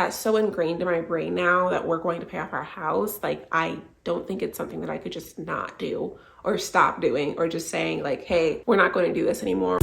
that's so ingrained in my brain now that we're going to pay off our house. Like, I don't think it's something that I could just not do or stop doing, or just saying like, hey, we're not going to do this anymore.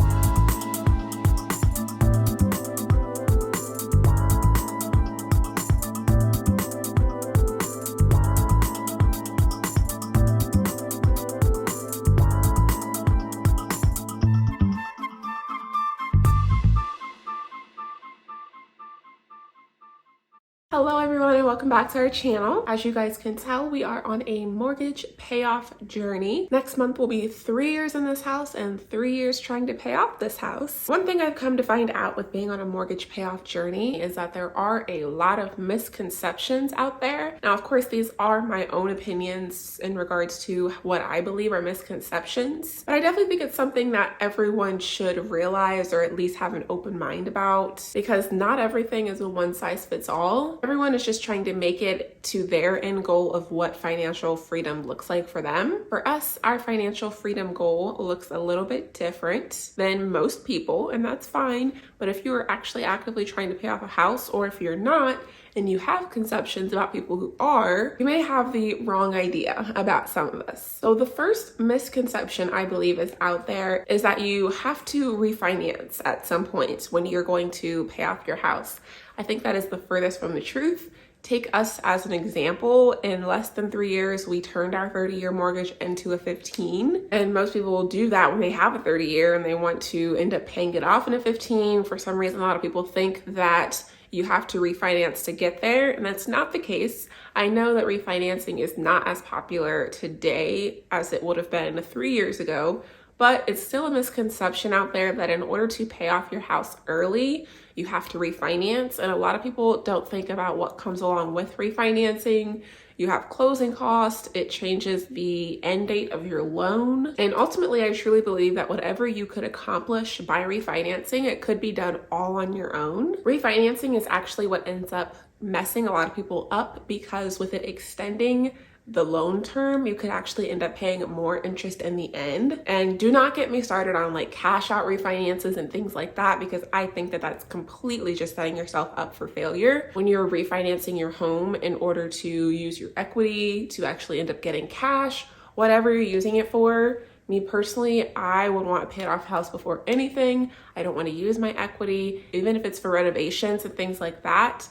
Hello everyone and welcome back to our channel. As you guys can tell, we are on a mortgage payoff journey. Next month will be 3 years in this house and 3 years trying to pay off this house. One thing I've come to find out with being on a mortgage payoff journey is that there are a lot of misconceptions out there. Now, of course, these are my own opinions in regards to what I believe are misconceptions, but I definitely think it's something that everyone should realize or at least have an open mind about, because not everything is a one size fits all. Everyone is just trying to make it to their end goal of what financial freedom looks like for them. For us, our financial freedom goal looks a little bit different than most people, and that's fine. But if you are actually actively trying to pay off a house, or if you're not, and you have conceptions about people who are, you may have the wrong idea about some of us. So the first misconception I believe is out there is that you have to refinance at some point when you're going to pay off your house. I think that is the furthest from the truth. Take us as an example. In less than 3 years, we turned our 30-year mortgage into a 15. And most people will do that when they have a 30-year and they want to end up paying it off in a 15. For some reason, a lot of people think that you have to refinance to get there, and that's not the case. I know that refinancing is not as popular today as it would have been 3 years ago, but it's still a misconception out there that in order to pay off your house early, you have to refinance. And a lot of people don't think about what comes along with refinancing. You have closing costs, it changes the end date of your loan. And ultimately, I truly believe that whatever you could accomplish by refinancing, it could be done all on your own. Refinancing is actually what ends up messing a lot of people up, because with it extending the loan term, you could actually end up paying more interest in the end. And do not get me started on like cash out refinances and things like that, because I think that that's completely just setting yourself up for failure. When you're refinancing your home in order to use your equity to actually end up getting cash, whatever you're using it for, me personally, I would want to pay it off house before anything. I don't want to use my equity, even if it's for renovations and things like that.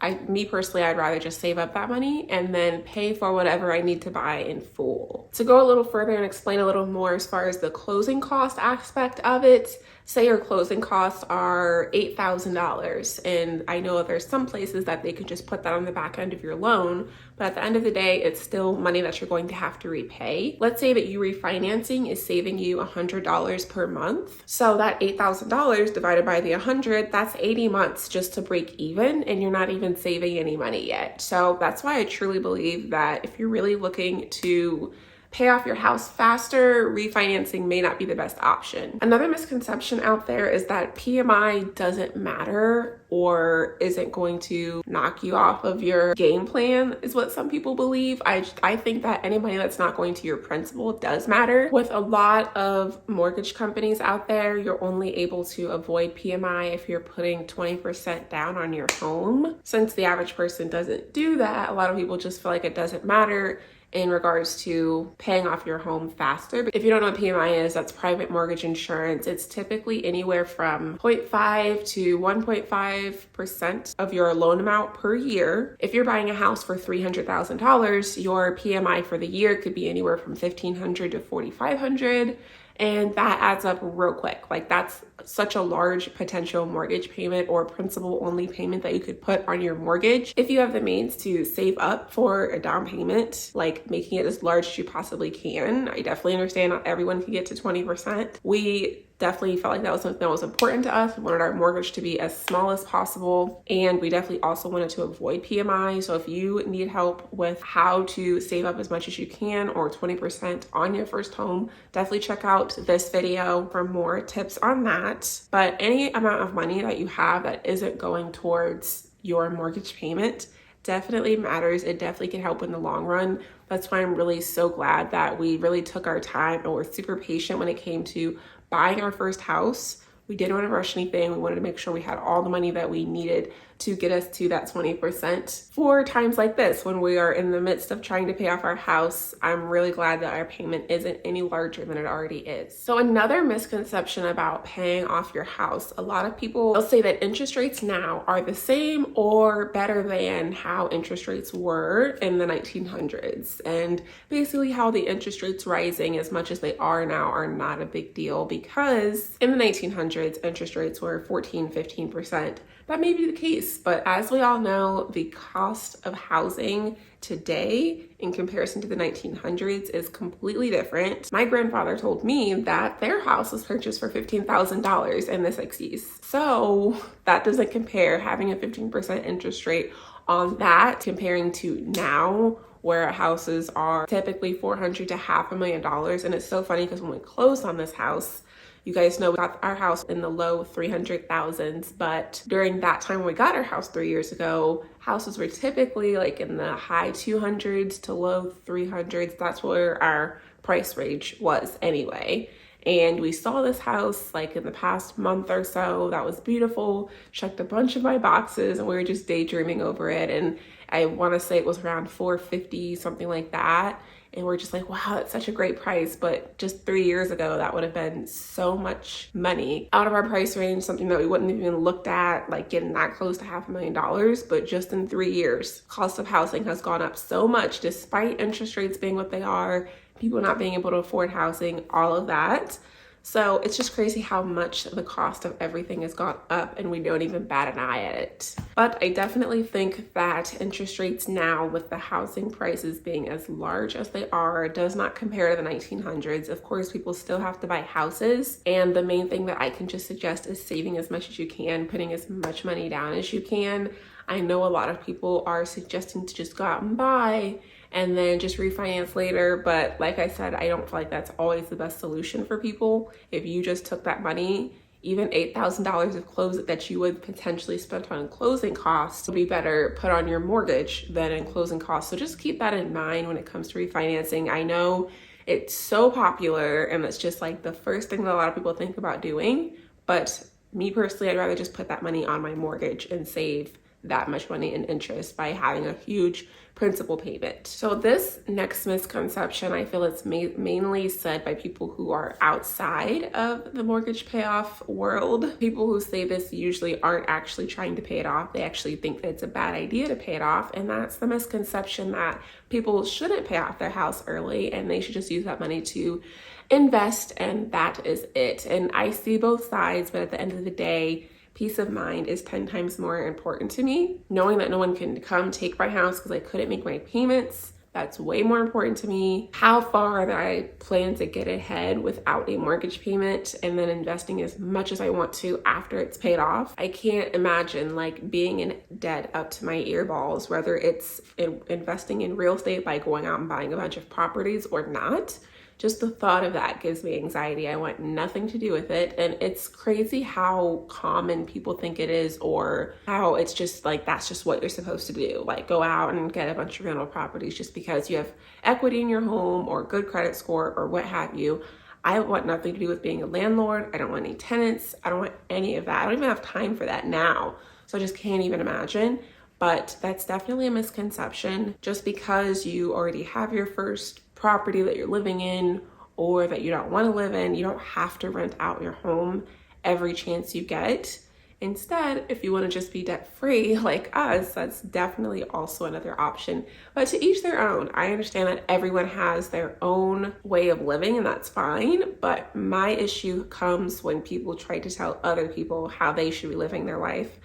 I'd rather just save up that money and then pay for whatever I need to buy in full. To go a little further and explain a little more as far as the closing cost aspect of it, say your closing costs are $8,000, and I know there's some places that they could just put that on the back end of your loan, but at the end of the day, it's still money that you're going to have to repay. Let's say that you refinancing is saving you $100 per month. So that $8,000 divided by the 100, that's 80 months just to break even, and you're not even saving any money yet. So that's why I truly believe that if you're really looking to pay off your house faster, refinancing may not be the best option. Another misconception out there is that PMI doesn't matter or isn't going to knock you off of your game plan, is what some people believe. I think that any money that's not going to your principal does matter. With a lot of mortgage companies out there, you're only able to avoid PMI if you're putting 20% down on your home. Since the average person doesn't do that, a lot of people just feel like it doesn't matter in regards to paying off your home faster. But if you don't know what PMI is, that's private mortgage insurance. It's typically anywhere from 0.5 to 1.5% of your loan amount per year. If you're buying a house for $300,000, your PMI for the year could be anywhere from $1,500 to $4,500. And that adds up real quick. Like, that's such a large potential mortgage payment or principal only payment that you could put on your mortgage. If you have the means to save up for a down payment, like making it as large as you possibly can. I definitely understand not everyone can get to 20%. We definitely felt like that was something that was important to us. We wanted our mortgage to be as small as possible, and we definitely also wanted to avoid PMI. So if you need help with how to save up as much as you can, or 20% on your first home, definitely check out this video for more tips on that. But any amount of money that you have that isn't going towards your mortgage payment definitely matters. It definitely can help in the long run. That's why I'm really so glad that we really took our time and were super patient when it came to buying our first house. We didn't want to rush anything. We wanted to make sure we had all the money that we needed to get us to that 20% for times like this when we are in the midst of trying to pay off our house. I'm really glad that our payment isn't any larger than it already is. So another misconception about paying off your house, a lot of people will say that interest rates now are the same or better than how interest rates were in the 1900s. And basically how the interest rates rising as much as they are now are not a big deal, because in the 1900s, interest rates were 14-15%. That may be the case, but as we all know, the cost of housing today in comparison to the 1900s is completely different. My grandfather told me that their house was purchased for $15,000 in the 60s. So that doesn't compare, having a 15% interest rate on that comparing to now, where houses are typically $400,000 to $500,000. And it's so funny because when we closed on this house, you guys know we got our house in the low 300,000s, but during that time when we got our house 3 years ago, houses were typically like in the high 200s to low 300s. That's where our price range was anyway. And we saw this house like in the past month or so. That was beautiful, checked a bunch of my boxes, and we were just daydreaming over it. And I want to say it was around 450, something like that. And we're just like, wow, that's such a great price. But just 3 years ago, that would have been so much money out of our price range, something that we wouldn't even looked at, like getting that close to $500,000. But just in 3 years, cost of housing has gone up so much, despite interest rates being what they are, people not being able to afford housing, all of that. So it's just crazy how much the cost of everything has gone up and we don't even bat an eye at it. But I definitely think that interest rates now, with the housing prices being as large as they are, does not compare to the 1900s. Of course, people still have to buy houses. And the main thing that I can just suggest is saving as much as you can, putting as much money down as you can. I know a lot of people are suggesting to just go out and buy and then just refinance later. But like I said, I don't feel like that's always the best solution for people. If you just took that money, even $8,000 of closing that you would potentially spend on closing costs would be better put on your mortgage than in closing costs. So just keep that in mind when it comes to refinancing. I know it's so popular and it's just like the first thing that a lot of people think about doing. But me personally, I'd rather just put that money on my mortgage and save that much money in interest by having a huge principal payment. So this next misconception, I feel it's mainly said by people who are outside of the mortgage payoff world. People who say this usually aren't actually trying to pay it off. They actually think that it's a bad idea to pay it off. And that's the misconception, that people shouldn't pay off their house early and they should just use that money to invest, and that is it. And I see both sides, but at the end of the day, peace of mind is 10 times more important to me. Knowing that no one can come take my house because I couldn't make my payments, that's way more important to me. How far that I plan to get ahead without a mortgage payment and then investing as much as I want to after it's paid off. I can't imagine like being in debt up to my earballs, whether it's investing in real estate by going out and buying a bunch of properties or not. Just the thought of that gives me anxiety. I want nothing to do with it. And it's crazy how common people think it is, or how it's just like, that's just what you're supposed to do. Like go out and get a bunch of rental properties just because you have equity in your home or good credit score or what have you. I want nothing to do with being a landlord. I don't want any tenants. I don't want any of that. I don't even have time for that now. So I just can't even imagine. But that's definitely a misconception. Just because you already have your first property that you're living in or that you don't want to live in, you don't have to rent out your home every chance you get. Instead, if you want to just be debt free like us, that's definitely also another option. But to each their own. I understand that everyone has their own way of living, and that's fine. But my issue comes when people try to tell other people how they should be living their life,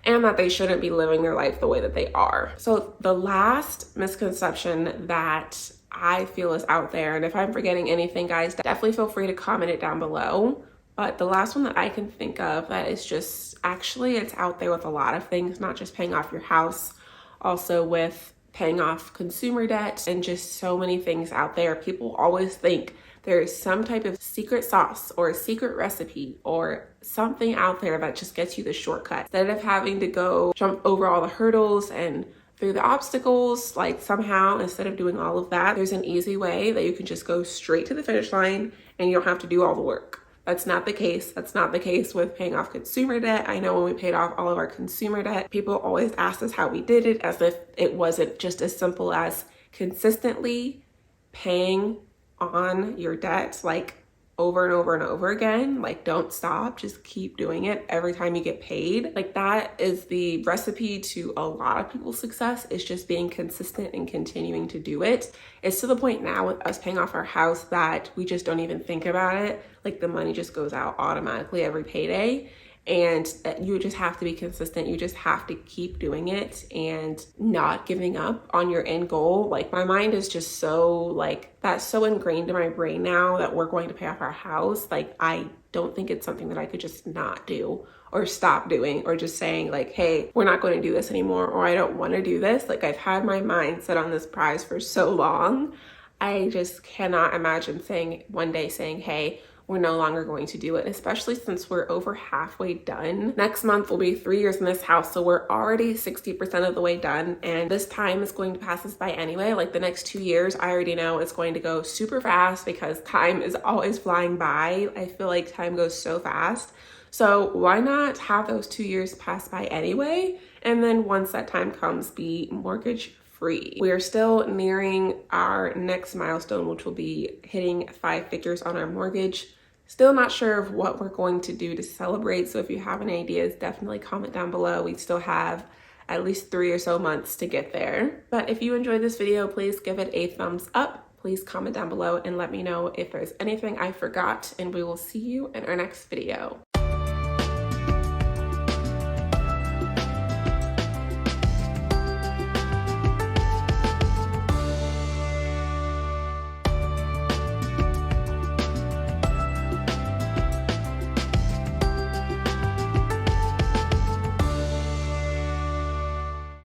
and that they shouldn't be living their life the way that they are. So the last misconception that I feel is out there, and if I'm forgetting anything, guys, definitely feel free to comment it down below. But the last one that I can think of that is just, actually it's out there with a lot of things, not just paying off your house, also with paying off consumer debt and just so many things out there. People always think there is some type of secret sauce or a secret recipe or something out there that just gets you the shortcut. Instead of having to go jump over all the hurdles and through the obstacles, like somehow instead of doing all of that, there's an easy way that you can just go straight to the finish line and you don't have to do all the work. That's not the case. That's not the case with paying off consumer debt. I know when we paid off all of our consumer debt, people always asked us how we did it, as if it wasn't just as simple as consistently paying on your debt, like over and over and over again. Like, don't stop, just keep doing it every time you get paid. Like, that is the recipe to a lot of people's success, is just being consistent and continuing to do it. It's to the point now with us paying off our house that we just don't even think about it. Like, the money just goes out automatically every payday. And you just have to be consistent. You just have to keep doing it and not giving up on your end goal. Like, my mind is just so, like, that's so ingrained in my brain now that we're going to pay off our house. Like, I don't think it's something that I could just not do or stop doing, or just saying like, hey, we're not going to do this anymore, or I don't want to do this. Like, I've had my mind set on this prize for so long. I just cannot imagine one day saying, hey, we're no longer going to do it, especially since we're over halfway done. Next month will be 3 years in this house, so we're already 60% of the way done, and this time is going to pass us by anyway. Like, the next 2 years, I already know it's going to go super fast because time is always flying by. I feel like time goes so fast. So why not have those 2 years pass by anyway? And then once that time comes, be mortgage free. We are still nearing our next milestone, which will be hitting 5 figures on our mortgage. Still not sure of what we're going to do to celebrate. So if you have any ideas, definitely comment down below. We still have at least 3 or so months to get there. But if you enjoyed this video, please give it a thumbs up. Please comment down below and let me know if there's anything I forgot, and we will see you in our next video.